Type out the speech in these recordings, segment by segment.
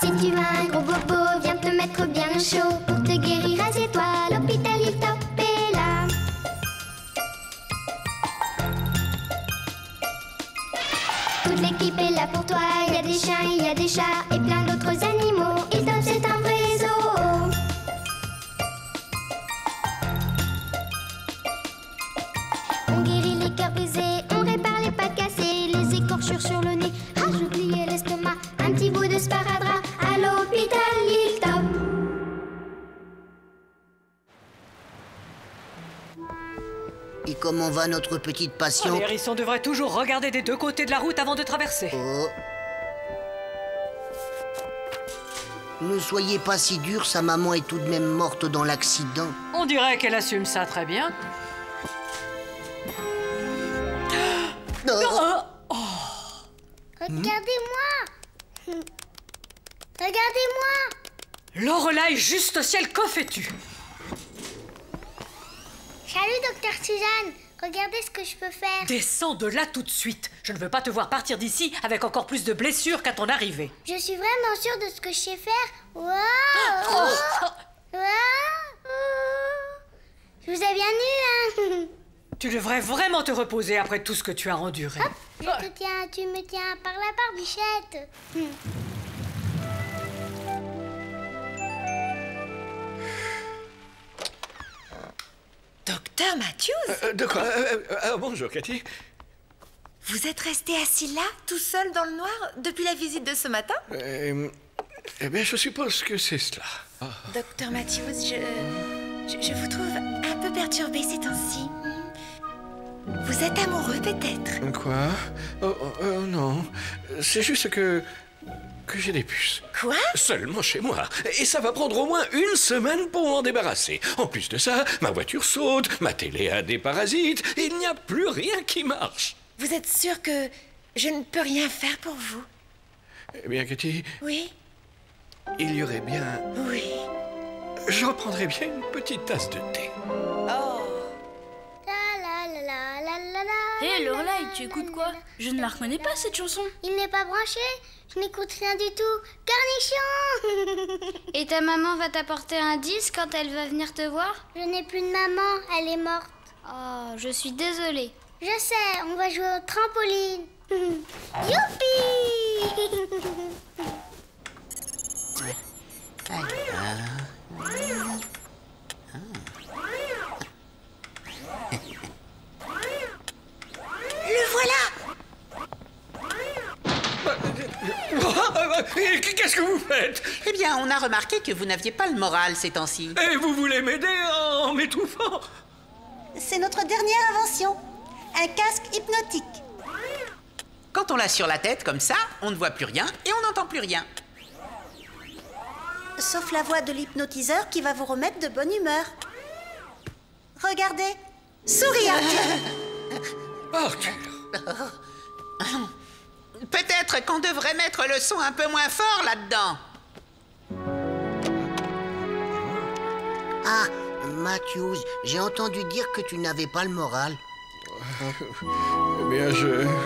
Si tu as un gros bobo, viens te mettre bien chaud. Pour te guérir, assieds-toi, l'hôpital il top est là. Toute l'équipe est là pour toi, il y a des chiens, il y a des chats et plein d'autres animaux. Il top, c'est un vrai zoo. On guérit les cœurs brisés, on répare les pattes cassées, les écorchures sur le nez, j'oubliais l'estomac, un petit bout de sparadrap, à l'hôpital il top. Et comment va notre petite patiente? Les hérissons devraient toujours regarder des deux côtés de la route avant de traverser. Oh. Ne soyez pas si dur, sa maman est tout de même morte dans l'accident. On dirait qu'elle assume ça très bien. Oh. Regardez-moi. Regardez-moi. Lorelai, juste au ciel, que fais-tu? Salut, docteur Suzanne. Regardez ce que je peux faire. Descends de là tout de suite. Je ne veux pas te voir partir d'ici avec encore plus de blessures qu'à ton arrivée. Je suis vraiment sûre de ce que je sais faire. Waouh. Waouh. Je vous ai bien eu, hein. Tu devrais vraiment te reposer après tout ce que tu as enduré. Hop, je te tiens, tu me tiens par la barbichette. Docteur Matthews, De quoi bonjour, Cathy. vous êtes resté assis là, tout seul dans le noir, depuis la visite de ce matin? Eh bien, je suppose que c'est cela. Docteur Matthews, je vous trouve un peu perturbé ces temps-ci. Vous êtes amoureux, peut-être? Quoi? Non. C'est juste que j'ai des puces. Quoi? Seulement chez moi. Et ça va prendre au moins une semaine pour m'en débarrasser. En plus de ça, ma voiture saute, ma télé a des parasites, et il n'y a plus rien qui marche. Vous êtes sûr que je ne peux rien faire pour vous? Eh bien, Cathy, Oui? il y aurait bien... Oui. Je reprendrais bien une petite tasse de thé. Oh! Hé, Lorelai, tu écoutes quoi? Je ne la reconnais pas, cette chanson. Il n'est pas branché. Je n'écoute rien du tout. Cornichon. Et ta maman va t'apporter un disque quand elle va venir te voir? Je n'ai plus de maman. Elle est morte. Oh, je suis désolée. Je sais, on va jouer au trampoline. Youpi. Le voilà! Qu'est-ce que vous faites? Eh bien, on a remarqué que vous n'aviez pas le moral ces temps-ci. Et vous voulez m'aider en m'étouffant? C'est notre dernière invention. Un casque hypnotique. Quand on l'a sur la tête comme ça, on ne voit plus rien et on n'entend plus rien. Sauf la voix de l'hypnotiseur qui va vous remettre de bonne humeur. Regardez. Souris, Arthur. Arthur. Peut-être qu'on devrait mettre le son un peu moins fort là-dedans. Ah, Matthews, j'ai entendu dire que tu n'avais pas le moral. Eh bien,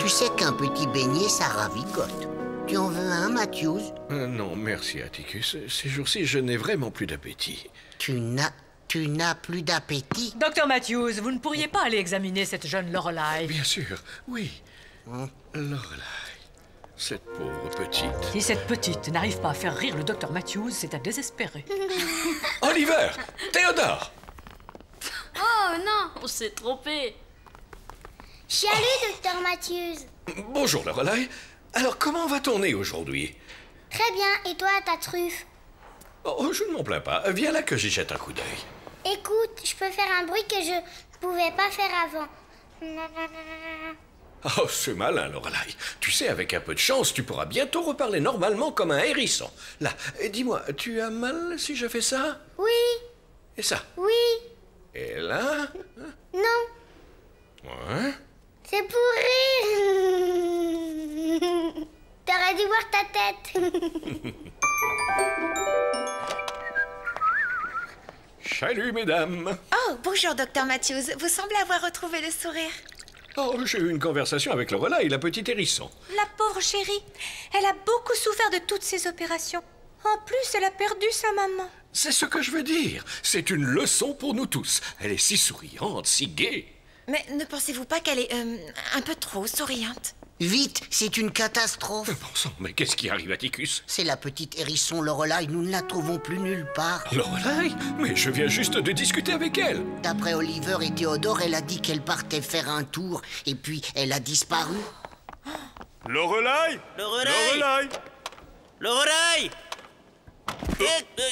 Tu sais qu'un petit beignet, ça ravigote. Tu en veux un, Matthews? non, merci, Atticus. Ces jours-ci, je n'ai vraiment plus d'appétit. Tu n'as plus d'appétit? Docteur Matthews, vous ne pourriez pas aller examiner cette jeune Lorelai? Bien sûr, oui. Lorelai, cette pauvre petite. Si cette petite n'arrive pas à faire rire le docteur Matthews, c'est à désespérer. Oliver! Théodore! Oh non, on s'est trompé. Salut, docteur Matthews. Bonjour, Lorelai. Alors, comment va ton nez aujourd'hui? Très bien, et toi, ta truffe? Oh, je ne m'en plains pas. Viens là que j'y jette un coup d'œil. Écoute, je peux faire un bruit que je ne pouvais pas faire avant. Oh, c'est malin, Lorelai. Tu sais, avec un peu de chance, tu pourras bientôt reparler normalement comme un hérisson. Là, dis-moi, tu as mal si je fais ça? Oui, Et ça? oui, Et là? non, Ouais. c'est pour rire. T'aurais dû voir ta tête. Salut, mesdames. Oh, bonjour, docteur Matthews. Vous semblez avoir retrouvé le sourire. Oh, j'ai eu une conversation avec Lorelai, la petite hérisson. La pauvre chérie. Elle a beaucoup souffert de toutes ces opérations. En plus, elle a perdu sa maman. C'est ce que je veux dire. C'est une leçon pour nous tous. Elle est si souriante, si gaie. Mais ne pensez-vous pas qu'elle est un peu trop souriante? Vite, c'est une catastrophe. Bon sang, mais qu'est-ce qui arrive à Ticus? C'est la petite hérisson Lorelai, nous ne la trouvons plus nulle part. Lorelai? Mais je viens juste de discuter avec elle. D'après Oliver et Théodore, elle a dit qu'elle partait faire un tour, et puis elle a disparu. Lorelai! Lorelai! Lorelai!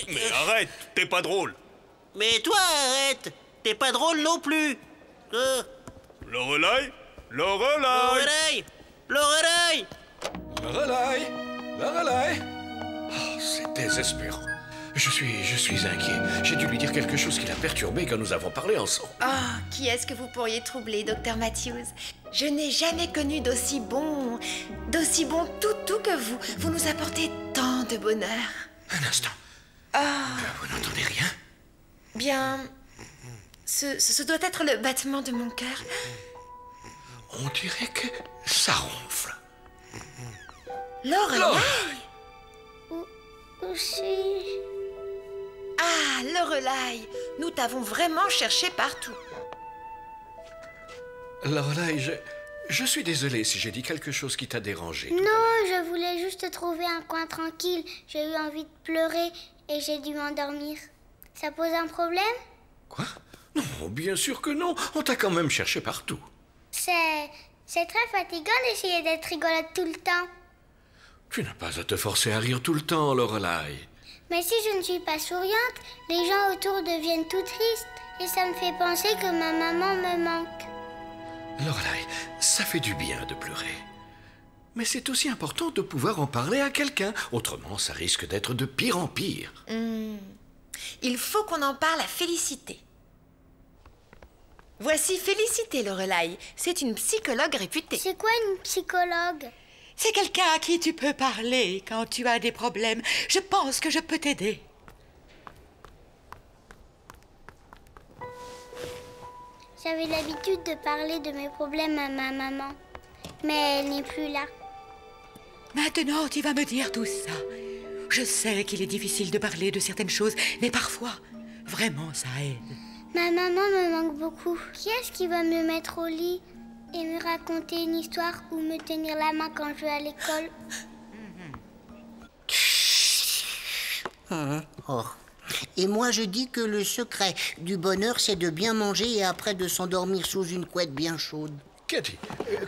Mais arrête, t'es pas drôle. Mais toi, arrête! T'es pas drôle non plus! Lorelai! Lorelai! Lorelai! Lorelai! Lorelai! Lorelai! Oh, c'est désespérant. Je suis inquiet. J'ai dû lui dire quelque chose qui l'a perturbé quand nous avons parlé ensemble. Oh, qui est-ce que vous pourriez troubler, Dr Matthews? Je n'ai jamais connu d'aussi bon toutou que vous. Vous nous apportez tant de bonheur. Un instant. Vous n'entendez rien? Bien, ce doit être le battement de mon cœur. On dirait que ça ronfle. Lorelai! Où suis-je? Ah, Lorelai, nous t'avons vraiment cherché partout. Lorelai, je suis désolé si j'ai dit quelque chose qui t'a dérangé. Non, je voulais juste trouver un coin tranquille. J'ai eu envie de pleurer et j'ai dû m'endormir. Ça pose un problème? Quoi? Non, bien sûr que non. On t'a quand même cherché partout. C'est très fatigant d'essayer d'être rigolote tout le temps. Tu n'as pas à te forcer à rire tout le temps, Lorelai. Mais si je ne suis pas souriante, les gens autour deviennent tout tristes. Et ça me fait penser que ma maman me manque. Lorelai, ça fait du bien de pleurer. Mais c'est aussi important de pouvoir en parler à quelqu'un. Autrement, ça risque d'être de pire en pire. Il faut qu'on en parle à Félicité. Voici Félicité, Lorelai. C'est une psychologue réputée. C'est quoi une psychologue? C'est quelqu'un à qui tu peux parler quand tu as des problèmes. Je pense que je peux t'aider. J'avais l'habitude de parler de mes problèmes à ma maman. Mais elle n'est plus là. Maintenant, tu vas me dire tout ça. Je sais qu'il est difficile de parler de certaines choses, mais parfois, vraiment, ça aide. Ma maman me manque beaucoup. Qui est-ce qui va me mettre au lit et me raconter une histoire ou me tenir la main quand je vais à l'école? Oh. Et moi, je dis que le secret du bonheur, c'est de bien manger et après de s'endormir sous une couette bien chaude. Cathy,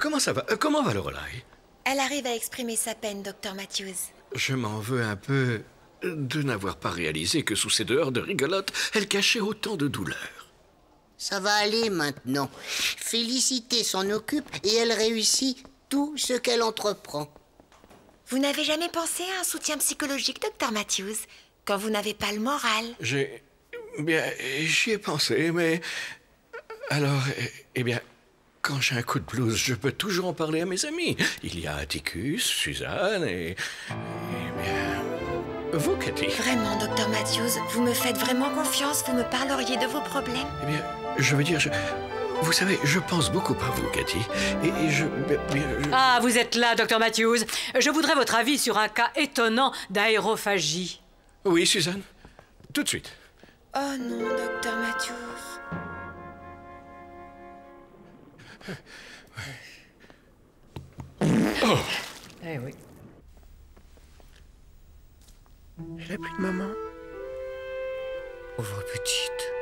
comment ça va? Comment va Lorelai? Elle arrive à exprimer sa peine, Dr Matthews. Je m'en veux un peu de n'avoir pas réalisé que sous ces dehors de rigolote, elle cachait autant de douleur. Ça va aller maintenant. Félicité s'en occupe et elle réussit tout ce qu'elle entreprend. Vous n'avez jamais pensé à un soutien psychologique, Dr Matthews, quand vous n'avez pas le moral? J'y ai pensé, mais... Alors, quand j'ai un coup de blues, je peux toujours en parler à mes amis. Il y a Atticus, Suzanne et vous, Cathy. Vraiment, Dr Matthews, vous me faites vraiment confiance? Vous me parleriez de vos problèmes? Je veux dire, vous savez, je pense beaucoup à vous, Cathy. Et je... Ah, vous êtes là, Dr Matthews. Je voudrais votre avis sur un cas étonnant d'aérophagie. Oui, Suzanne. Tout de suite. Oh non, Dr Matthews. Oh. Eh oui. Elle a plus de maman. Pauvre petite.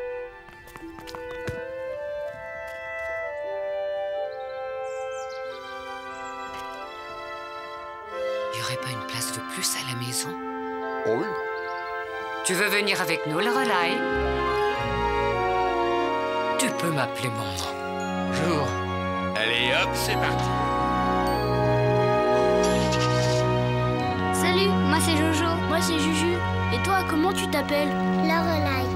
Il n'y aurait pas une place de plus à la maison? Oh oui. Tu veux venir avec nous, Lorelai? Tu peux m'appeler maman. Bonjour. Allez hop, c'est parti. Salut, moi c'est Jojo. Moi c'est Juju. Et toi, comment tu t'appelles? Lorelai.